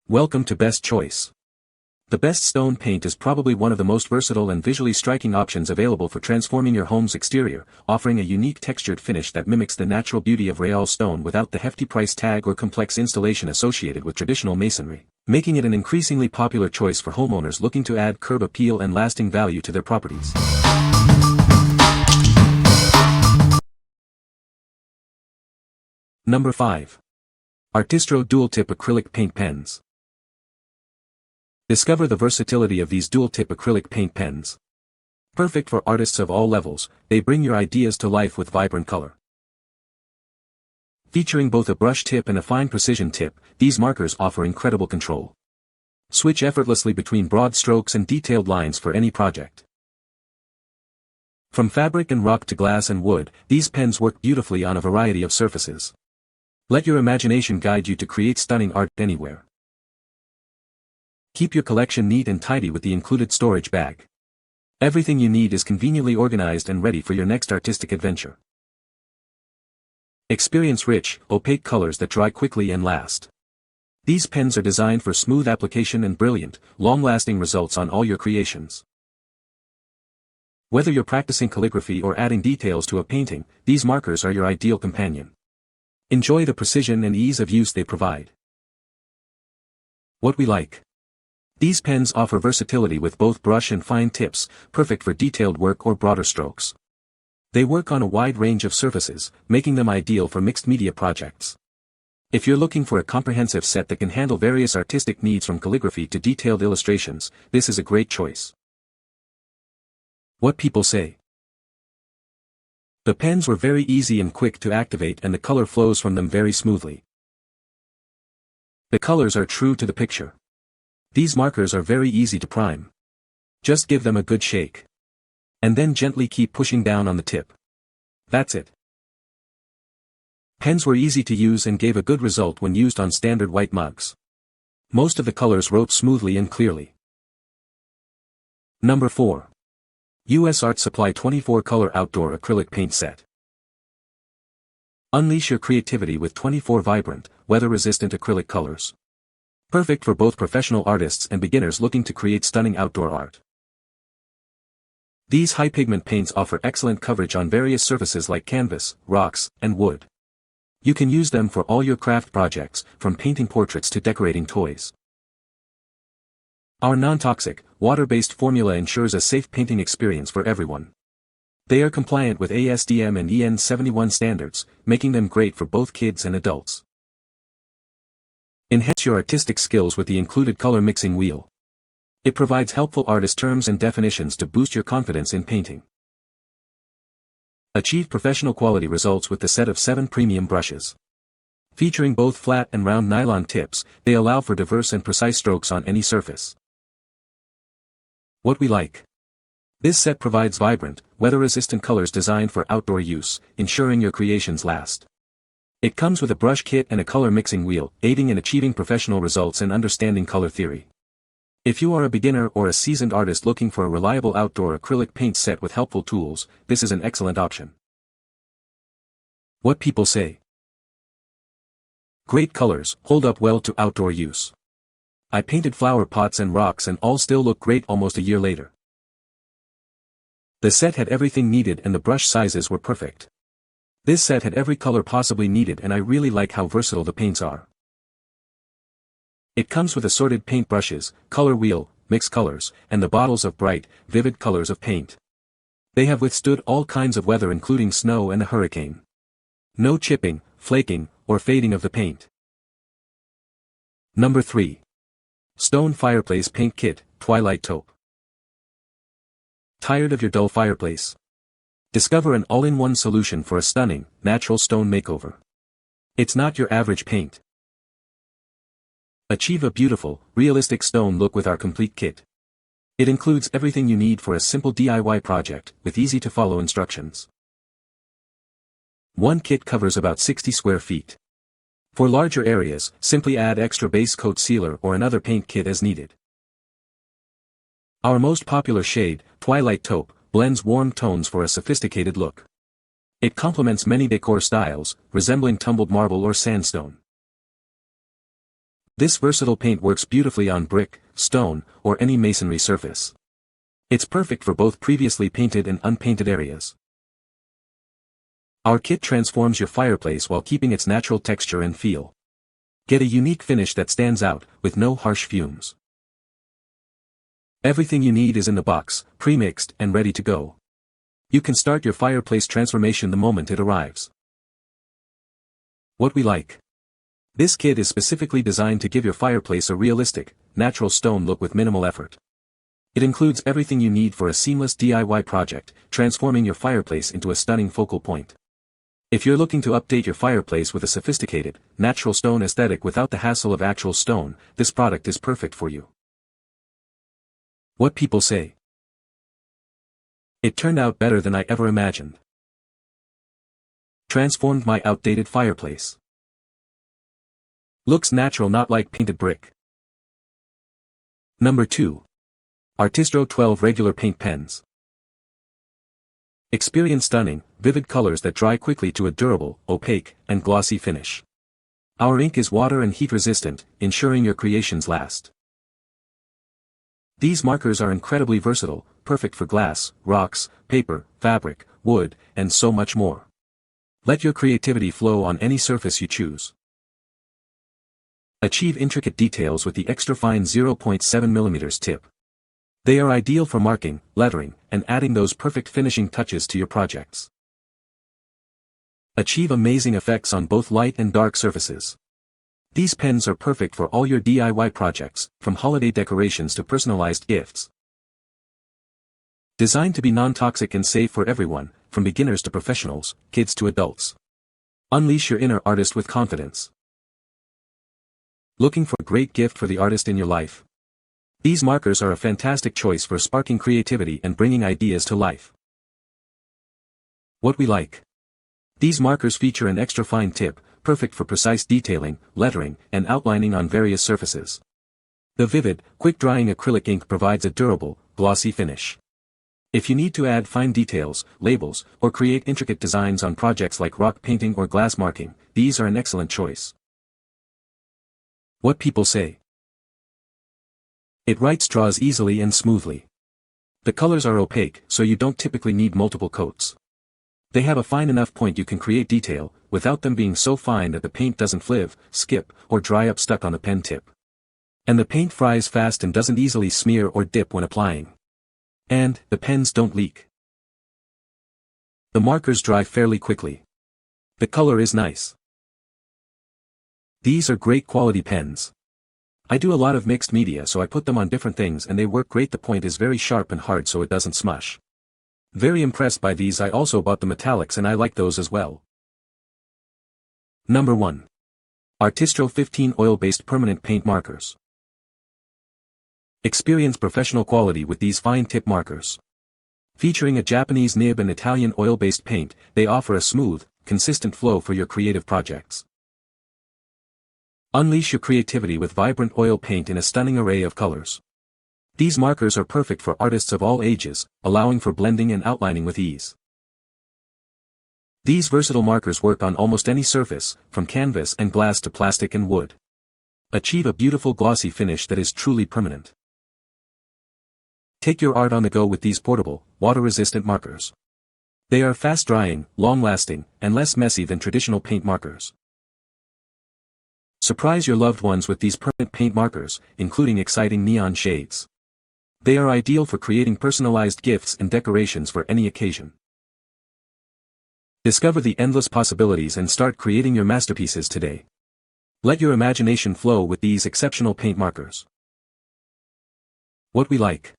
Welcome to Best Choice. The Best Stone Paint is probably one of the most versatile and visually striking options available for transforming your home's exterior, offering a unique textured finish that mimics the natural beauty of real stone without the hefty price tag or complex installation associated with traditional masonry, making it an increasingly popular choice for homeowners looking to add curb appeal and lasting value to their properties. Number 5. Artistro Dual-Tip Acrylic Paint Pens. Discover the versatility of these dual-tip acrylic paint pens. Perfect for artists of all levels, they bring your ideas to life with vibrant color. Featuring both a brush tip and a fine precision tip, these markers offer incredible control. Switch effortlessly between broad strokes and detailed lines for any project. From fabric and rock to glass and wood, these pens work beautifully on a variety of surfaces. Let your imagination guide you to create stunning art anywhere. Keep your collection neat and tidy with the included storage bag. Everything you need is conveniently organized and ready for your next artistic adventure. Experience rich, opaque colors that dry quickly and last. These pens are designed for smooth application and brilliant, long-lasting results on all your creations. Whether you're practicing calligraphy or adding details to a painting, these markers are your ideal companion. Enjoy the precision and ease of use they provide. What we like. These pens offer versatility with both brush and fine tips, perfect for detailed work or broader strokes. They work on a wide range of surfaces, making them ideal for mixed media projects. If you're looking for a comprehensive set that can handle various artistic needs from calligraphy to detailed illustrations, this is a great choice. What people say. The pens were very easy and quick to activate, and the color flows from them very smoothly. The colors are true to the picture. These markers are very easy to prime. Just give them a good shake. And then gently keep pushing down on the tip. That's it. Pens were easy to use and gave a good result when used on standard white mugs. Most of the colors wrote smoothly and clearly. Number 4. U.S. Art Supply 24-Color Outdoor Acrylic Paint Set. Unleash your creativity with 24 vibrant, weather-resistant acrylic colors. Perfect for both professional artists and beginners looking to create stunning outdoor art. These high-pigment paints offer excellent coverage on various surfaces like canvas, rocks, and wood. You can use them for all your craft projects, from painting portraits to decorating toys. Our non-toxic, water-based formula ensures a safe painting experience for everyone. They are compliant with ASTM and EN 71 standards, making them great for both kids and adults. Enhance your artistic skills with the included color mixing wheel. It provides helpful artist terms and definitions to boost your confidence in painting. Achieve professional quality results with the set of 7 premium brushes. Featuring both flat and round nylon tips, they allow for diverse and precise strokes on any surface. What we like. This set provides vibrant, weather-resistant colors designed for outdoor use, ensuring your creations last. It comes with a brush kit and a color mixing wheel, aiding in achieving professional results and understanding color theory. If you are a beginner or a seasoned artist looking for a reliable outdoor acrylic paint set with helpful tools, this is an excellent option. What people say. Great colors, hold up well to outdoor use. I painted flower pots and rocks and all still look great almost a year later. The set had everything needed and the brush sizes were perfect. This set had every color possibly needed, and I really like how versatile the paints are. It comes with assorted paint brushes, color wheel, mixed colors, and the bottles of bright, vivid colors of paint. They have withstood all kinds of weather including snow and a hurricane. No chipping, flaking, or fading of the paint. Number 3. Stone Fireplace Paint Kit, Twilight Taupe. Tired of your dull fireplace? Discover an all-in-one solution for a stunning, natural stone makeover. It's not your average paint. Achieve a beautiful, realistic stone look with our complete kit. It includes everything you need for a simple DIY project, with easy-to-follow instructions. One kit covers about 60 square feet. For larger areas, simply add extra base coat sealer or another paint kit as needed. Our most popular shade, Twilight Taupe, blends warm tones for a sophisticated look. It complements many decor styles, resembling tumbled marble or sandstone. This versatile paint works beautifully on brick, stone, or any masonry surface. It's perfect for both previously painted and unpainted areas. Our kit transforms your fireplace while keeping its natural texture and feel. Get a unique finish that stands out, with no harsh fumes. Everything you need is in the box, pre-mixed and ready to go. You can start your fireplace transformation the moment it arrives. What we like. This kit is specifically designed to give your fireplace a realistic, natural stone look with minimal effort. It includes everything you need for a seamless DIY project, transforming your fireplace into a stunning focal point. If you're looking to update your fireplace with a sophisticated, natural stone aesthetic without the hassle of actual stone, this product is perfect for you. What people say. It turned out better than I ever imagined. Transformed my outdated fireplace. Looks natural, not like painted brick. Number 2. Artistro 12 Regular Paint Pens. Experience stunning, vivid colors that dry quickly to a durable, opaque, and glossy finish. Our ink is water and heat resistant, ensuring your creations last. These markers are incredibly versatile, perfect for glass, rocks, paper, fabric, wood, and so much more. Let your creativity flow on any surface you choose. Achieve intricate details with the extra fine 0.7 mm tip. They are ideal for marking, lettering, and adding those perfect finishing touches to your projects. Achieve amazing effects on both light and dark surfaces. These pens are perfect for all your DIY projects, from holiday decorations to personalized gifts. Designed to be non-toxic and safe for everyone, from beginners to professionals, kids to adults. Unleash your inner artist with confidence. Looking for a great gift for the artist in your life? These markers are a fantastic choice for sparking creativity and bringing ideas to life. What we like. These markers feature an extra fine tip, perfect for precise detailing, lettering, and outlining on various surfaces. The vivid, quick-drying acrylic ink provides a durable, glossy finish. If you need to add fine details, labels, or create intricate designs on projects like rock painting or glass marking, these are an excellent choice. What people say. It writes draws easily and smoothly. The colors are opaque, so you don't typically need multiple coats. They have a fine enough point you can create detail, without them being so fine that the paint doesn't fliv, skip, or dry up stuck on the pen tip. And the paint fries fast and doesn't easily smear or dip when applying. And, the pens don't leak. The markers dry fairly quickly. The color is nice. These are great quality pens. I do a lot of mixed media, so I put them on different things and they work great. The point is very sharp and hard so it doesn't smush. Very impressed by these. I also bought the metallics and I like those as well. Number 1. Artistro 15 Oil-Based Permanent Paint Markers. Experience professional quality with these fine tip markers. Featuring a Japanese nib and Italian oil-based paint, they offer a smooth, consistent flow for your creative projects. Unleash your creativity with vibrant oil paint in a stunning array of colors. These markers are perfect for artists of all ages, allowing for blending and outlining with ease. These versatile markers work on almost any surface, from canvas and glass to plastic and wood. Achieve a beautiful glossy finish that is truly permanent. Take your art on the go with these portable, water-resistant markers. They are fast-drying, long-lasting, and less messy than traditional paint markers. Surprise your loved ones with these permanent paint markers, including exciting neon shades. They are ideal for creating personalized gifts and decorations for any occasion. Discover the endless possibilities and start creating your masterpieces today. Let your imagination flow with these exceptional paint markers. What we like.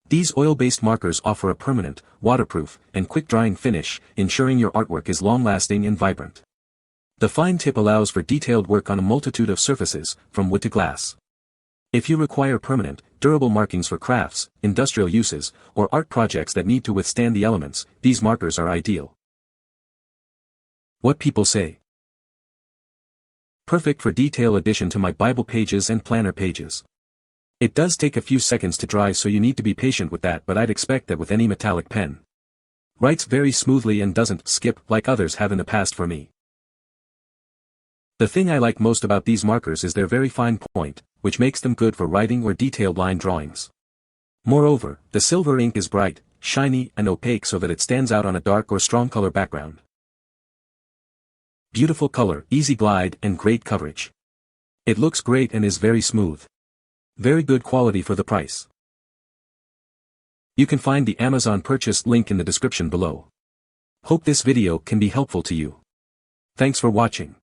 These oil-based markers offer a permanent, waterproof, and quick-drying finish, ensuring your artwork is long-lasting and vibrant. The fine tip allows for detailed work on a multitude of surfaces, from wood to glass. If you require permanent, durable markings for crafts, industrial uses, or art projects that need to withstand the elements, these markers are ideal. What people say. Perfect for detail addition to my Bible pages and planner pages. It does take a few seconds to dry, so you need to be patient with that, but I'd expect that with any metallic pen. Writes very smoothly and doesn't skip like others have in the past for me. The thing I like most about these markers is their very fine point, which makes them good for writing or detailed line drawings. Moreover, the silver ink is bright, shiny and opaque so that it stands out on a dark or strong color background. Beautiful color, easy glide and great coverage. It looks great and is very smooth. Very good quality for the price. You can find the Amazon purchase link in the description below. Hope this video can be helpful to you. Thanks for watching.